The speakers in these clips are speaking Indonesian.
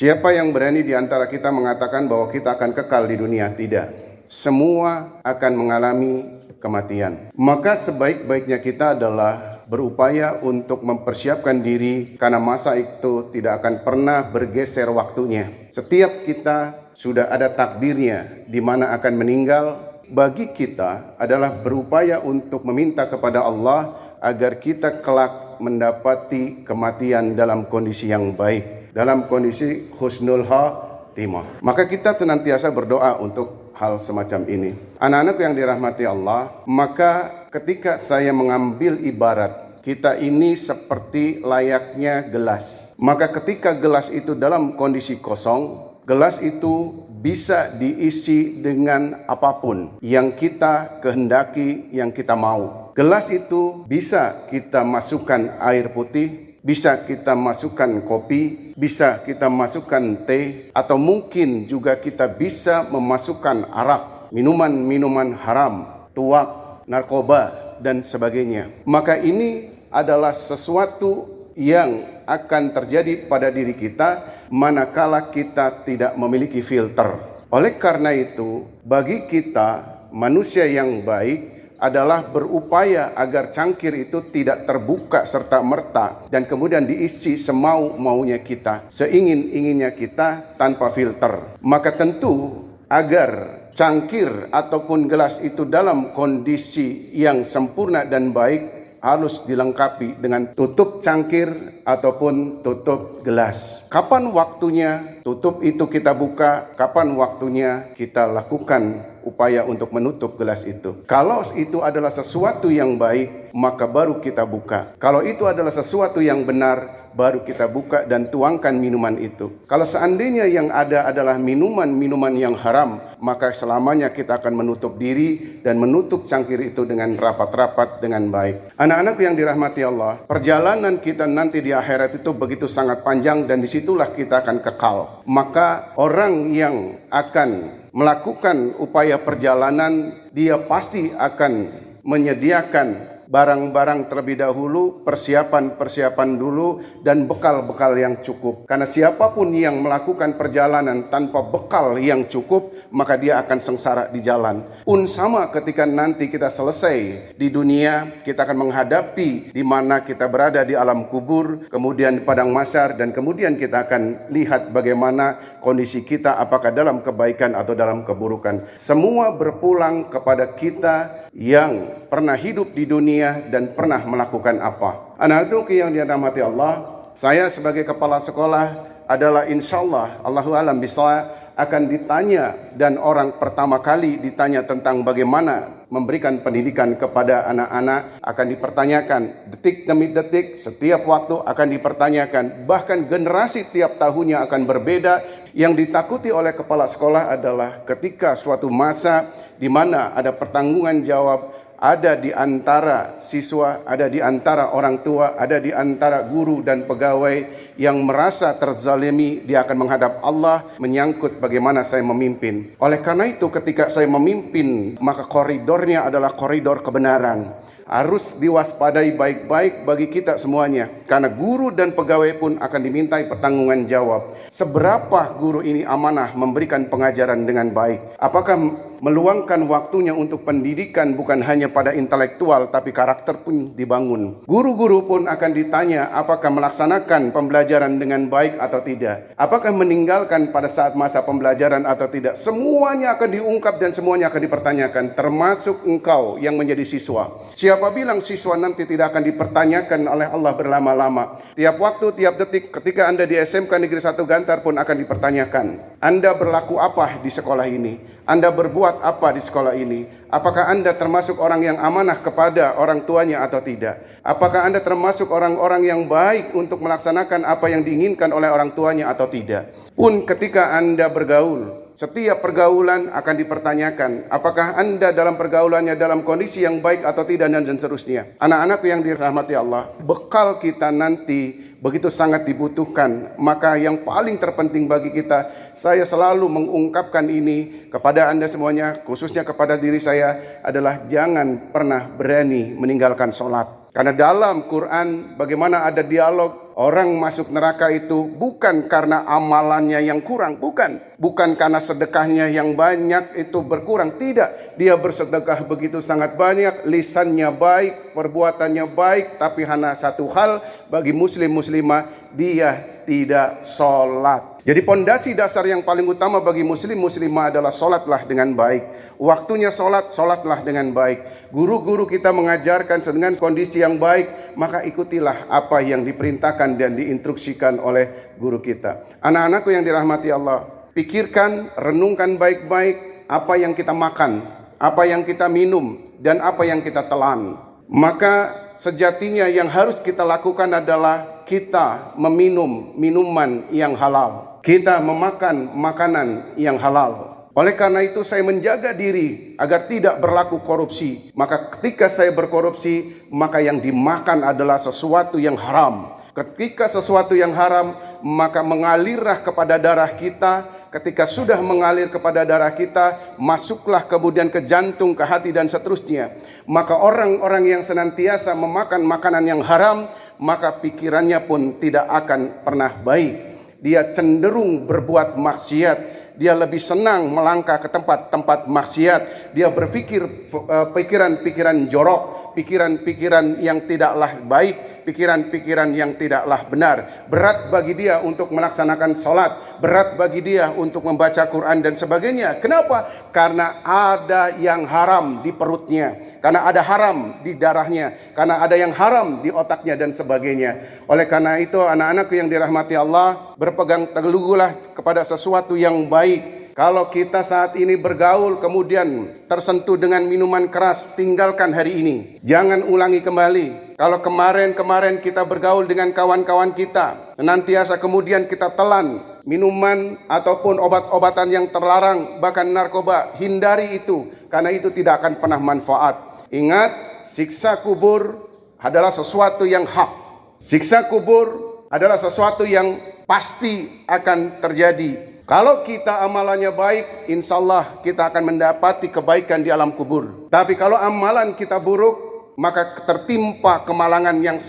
Siapa yang berani di antara kita mengatakan bahwa kita akan kekal di dunia? Tidak. Semua akan mengalami kematian. Maka sebaik-baiknya kita adalah berupaya untuk mempersiapkan diri, karena masa itu tidak akan pernah bergeser waktunya. Setiap kita sudah ada takdirnya di mana akan meninggal. Bagi kita adalah berupaya untuk meminta kepada Allah agar kita kelak mendapati kematian dalam kondisi yang baik, dalam kondisi husnul khatimah. Maka kita senantiasa berdoa untuk hal semacam ini. Anak-anak yang dirahmati Allah, maka ketika saya mengambil ibarat, kita ini seperti layaknya gelas. Maka ketika gelas itu dalam kondisi kosong, gelas itu bisa diisi dengan apapun yang kita kehendaki, yang kita mau. Gelas itu bisa kita masukkan air putih, bisa kita masukkan kopi, bisa kita masukkan teh, atau mungkin juga kita bisa memasukkan arak, minuman-minuman haram, tuak, narkoba, dan sebagainya. Maka ini adalah sesuatu yang akan terjadi pada diri kita manakala kita tidak memiliki filter. Oleh karena itu, bagi kita manusia yang baik adalah berupaya agar cangkir itu tidak terbuka serta-merta dan kemudian diisi semau-maunya kita, seingin-inginnya kita tanpa filter. Maka tentu agar cangkir ataupun gelas itu dalam kondisi yang sempurna dan baik, harus dilengkapi dengan tutup cangkir ataupun tutup gelas. Kapan waktunya tutup itu kita buka, kapan waktunya kita lakukan upaya untuk menutup gelas itu. Kalau itu adalah sesuatu yang baik, maka baru kita buka. Kalau itu adalah sesuatu yang benar, baru kita buka dan tuangkan minuman itu. Kalau seandainya yang ada adalah minuman-minuman yang haram, maka selamanya kita akan menutup diri dan menutup cangkir itu dengan rapat-rapat dengan baik. Anak-anak yang dirahmati Allah, perjalanan kita nanti di akhirat itu begitu sangat panjang dan disitulah kita akan kekal. Maka orang yang akan melakukan upaya perjalanan, dia pasti akan menyediakan barang-barang terlebih dahulu, persiapan-persiapan dulu, dan bekal-bekal yang cukup. Karena siapapun yang melakukan perjalanan tanpa bekal yang cukup, maka dia akan sengsara di jalan. Pun sama ketika nanti kita selesai di dunia, kita akan menghadapi di mana kita berada di alam kubur, kemudian di padang mahsyar, dan kemudian kita akan lihat bagaimana kondisi kita, apakah dalam kebaikan atau dalam keburukan. Semua berpulang kepada kita yang pernah hidup di dunia dan pernah melakukan apa. Anak-anak yang dirahmati Allah, saya sebagai kepala sekolah adalah insyaallah Allahu alam bisa akan ditanya, dan orang pertama kali ditanya tentang bagaimana memberikan pendidikan kepada anak-anak akan dipertanyakan detik demi detik, setiap waktu akan dipertanyakan, bahkan generasi tiap tahunnya akan berbeda. Yang ditakuti oleh kepala sekolah adalah ketika suatu masa di mana ada pertanggungan jawab, ada di antara siswa, ada di antara orang tua, ada di antara guru dan pegawai yang merasa terzalimi, dia akan menghadap Allah menyangkut bagaimana saya memimpin. Oleh karena itu ketika saya memimpin, maka koridornya adalah koridor kebenaran. Harus diwaspadai baik-baik bagi kita semuanya, karena guru dan pegawai pun akan dimintai pertanggungan jawab. Seberapa guru ini amanah memberikan pengajaran dengan baik? Apakah meluangkan waktunya untuk pendidikan bukan hanya pada intelektual, tapi karakter pun dibangun. Guru-guru pun akan ditanya apakah melaksanakan pembelajaran dengan baik atau tidak. Apakah meninggalkan pada saat masa pembelajaran atau tidak. Semuanya akan diungkap dan semuanya akan dipertanyakan, termasuk engkau yang menjadi siswa. Siapa bilang siswa nanti tidak akan dipertanyakan oleh Allah berlama-lama? Tiap waktu, tiap detik, ketika Anda di SMK Negeri 1 Gantar pun akan dipertanyakan. Anda berlaku apa di sekolah ini? Anda berbuat apa di sekolah ini? Apakah Anda termasuk orang yang amanah kepada orang tuanya atau tidak? Apakah Anda termasuk orang-orang yang baik untuk melaksanakan apa yang diinginkan oleh orang tuanya atau tidak? Pun ketika Anda bergaul, setiap pergaulan akan dipertanyakan, apakah Anda dalam pergaulannya dalam kondisi yang baik atau tidak, dan seterusnya. Anak-anak yang dirahmati Allah, bekal kita nanti begitu sangat dibutuhkan. Maka yang paling terpenting bagi kita, saya selalu mengungkapkan ini kepada Anda semuanya, khususnya kepada diri saya, adalah jangan pernah berani meninggalkan sholat. Karena dalam Quran bagaimana ada dialog, orang masuk neraka itu bukan karena amalannya yang kurang, bukan karena sedekahnya yang banyak itu berkurang, tidak. Dia bersedekah begitu sangat banyak, lisannya baik, perbuatannya baik, tapi hanya satu hal bagi muslim muslimah, dia tidak sholat. Jadi pondasi dasar yang paling utama bagi muslim muslimah adalah sholatlah dengan baik. Waktunya sholat, sholatlah dengan baik. Guru-guru kita mengajarkan dengan kondisi yang baik, maka ikutilah apa yang diperintahkan dan diinstruksikan oleh guru kita. Anak-anakku yang dirahmati Allah, pikirkan, renungkan baik-baik apa yang kita makan, apa yang kita minum, dan apa yang kita telan. Maka sejatinya yang harus kita lakukan adalah kita meminum minuman yang halal. Kita memakan makanan yang halal. Oleh karena itu saya menjaga diri agar tidak berlaku korupsi. Maka ketika saya berkorupsi, maka yang dimakan adalah sesuatu yang haram. Ketika sesuatu yang haram, maka mengalirlah kepada darah kita. Ketika sudah mengalir kepada darah kita, masuklah kemudian ke jantung, ke hati dan seterusnya. Maka orang-orang yang senantiasa memakan makanan yang haram, maka pikirannya pun tidak akan pernah baik. Dia cenderung berbuat maksiat. Dia lebih senang melangkah ke tempat-tempat maksiat. Dia berpikir pikiran-pikiran jorok, pikiran-pikiran yang tidaklah baik, pikiran-pikiran yang tidaklah benar. Berat bagi dia untuk melaksanakan sholat, berat bagi dia untuk membaca Quran dan sebagainya. Kenapa? Karena ada yang haram di perutnya, karena ada haram di darahnya, karena ada yang haram di otaknya dan sebagainya. Oleh karena itu anak-anakku yang dirahmati Allah, berpegang teguhlah kepada sesuatu yang baik. Kalau kita saat ini bergaul kemudian tersentuh dengan minuman keras, tinggalkan hari ini. Jangan ulangi kembali. Kalau kemarin kita bergaul dengan kawan-kawan kita, senantiasa kemudian kita telan minuman ataupun obat-obatan yang terlarang, bahkan narkoba, hindari itu. Karena itu tidak akan pernah manfaat. Ingat, siksa kubur adalah sesuatu yang hak. Siksa kubur adalah sesuatu yang pasti akan terjadi. Kalau kita amalannya baik, insya Allah kita akan mendapati kebaikan di alam kubur. Tapi kalau amalan kita buruk, maka tertimpa kemalangan yang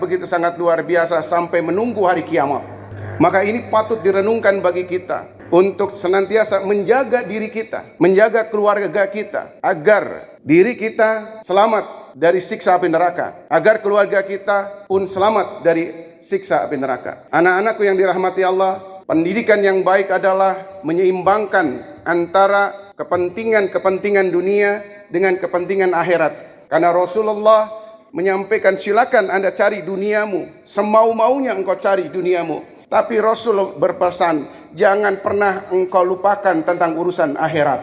begitu sangat luar biasa sampai menunggu hari kiamat. Maka ini patut direnungkan bagi kita untuk senantiasa menjaga diri kita, menjaga keluarga kita, agar diri kita selamat dari siksa api neraka, agar keluarga kita pun selamat dari siksa api neraka. Anak-anakku yang dirahmati Allah, pendidikan yang baik adalah menyeimbangkan antara kepentingan dunia dengan kepentingan akhirat. Karena Rasulullah menyampaikan, silakan Anda cari duniamu, semau-maunya engkau cari duniamu. Tapi Rasul berpesan, jangan pernah engkau lupakan tentang urusan akhirat.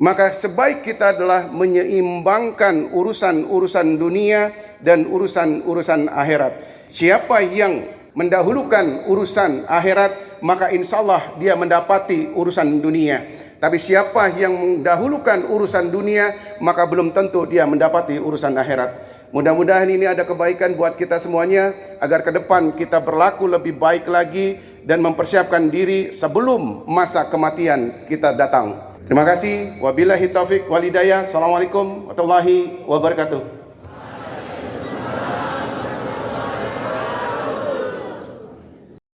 Maka sebaik kita adalah menyeimbangkan urusan-urusan dunia dan urusan-urusan akhirat. Siapa yang mendahulukan urusan akhirat, maka insya Allah dia mendapati urusan dunia. Tapi siapa yang mendahulukan urusan dunia, maka belum tentu dia mendapati urusan akhirat. Mudah-mudahan ini ada kebaikan buat kita semuanya, agar ke depan kita berlaku lebih baik lagi dan mempersiapkan diri sebelum masa kematian kita datang. Terima kasih. Wabillahi taufik wal hidayah. Assalamualaikum warahmatullahi wabarakatuh.